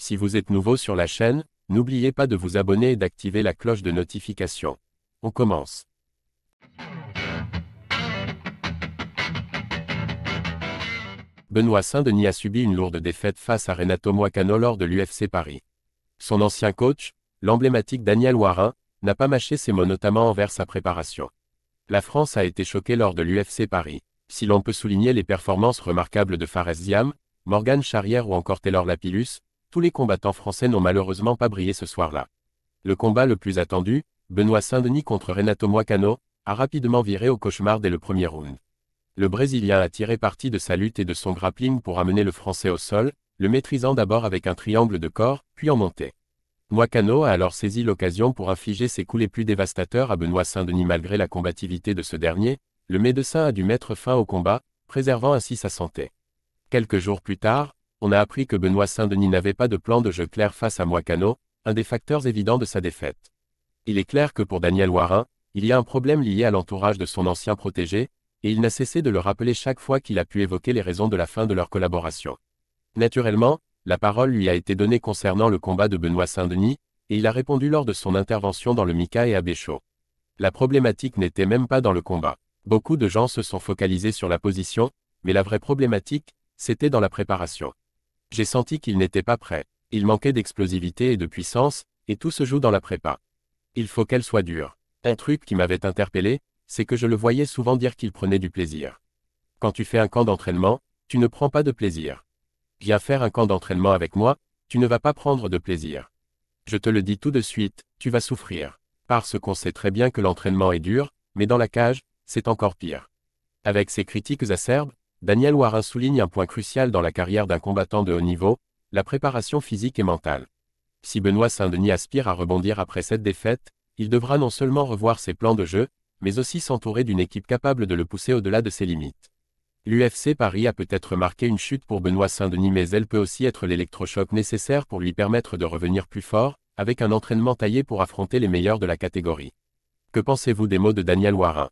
Si vous êtes nouveau sur la chaîne, n'oubliez pas de vous abonner et d'activer la cloche de notification. On commence. Benoît Saint-Denis a subi une lourde défaite face à Renato Moicano lors de l'UFC Paris. Son ancien coach, l'emblématique Daniel Warin, n'a pas mâché ses mots notamment envers sa préparation. La France a été choquée lors de l'UFC Paris. Si l'on peut souligner les performances remarquables de Fares Ziam, Morgane Charrière ou encore Taylor Lapillus, tous les combattants français n'ont malheureusement pas brillé ce soir-là. Le combat le plus attendu, Benoît Saint-Denis contre Renato Moicano, a rapidement viré au cauchemar dès le premier round. Le Brésilien a tiré parti de sa lutte et de son grappling pour amener le Français au sol, le maîtrisant d'abord avec un triangle de corps, puis en montée. Moicano a alors saisi l'occasion pour infliger ses coups les plus dévastateurs à Benoît Saint-Denis malgré la combativité de ce dernier. Le médecin a dû mettre fin au combat, préservant ainsi sa santé. Quelques jours plus tard, on a appris que Benoît Saint-Denis n'avait pas de plan de jeu clair face à Moicano, un des facteurs évidents de sa défaite. Il est clair que pour Daniel Warin, il y a un problème lié à l'entourage de son ancien protégé, et il n'a cessé de le rappeler chaque fois qu'il a pu évoquer les raisons de la fin de leur collaboration. Naturellement, la parole lui a été donnée concernant le combat de Benoît Saint-Denis, et il a répondu lors de son intervention dans le Mika et Abbé Show. La problématique n'était même pas dans le combat. Beaucoup de gens se sont focalisés sur la position, mais la vraie problématique, c'était dans la préparation. J'ai senti qu'il n'était pas prêt. Il manquait d'explosivité et de puissance, et tout se joue dans la prépa. Il faut qu'elle soit dure. Un truc qui m'avait interpellé, c'est que je le voyais souvent dire qu'il prenait du plaisir. Quand tu fais un camp d'entraînement, tu ne prends pas de plaisir. Viens faire un camp d'entraînement avec moi, tu ne vas pas prendre de plaisir. Je te le dis tout de suite, tu vas souffrir. Parce qu'on sait très bien que l'entraînement est dur, mais dans la cage, c'est encore pire. Avec ses critiques acerbes, Daniel Warin souligne un point crucial dans la carrière d'un combattant de haut niveau, la préparation physique et mentale. Si Benoît Saint-Denis aspire à rebondir après cette défaite, il devra non seulement revoir ses plans de jeu, mais aussi s'entourer d'une équipe capable de le pousser au-delà de ses limites. L'UFC Paris a peut-être marqué une chute pour Benoît Saint-Denis, mais elle peut aussi être l'électrochoc nécessaire pour lui permettre de revenir plus fort, avec un entraînement taillé pour affronter les meilleurs de la catégorie. Que pensez-vous des mots de Daniel Warin ?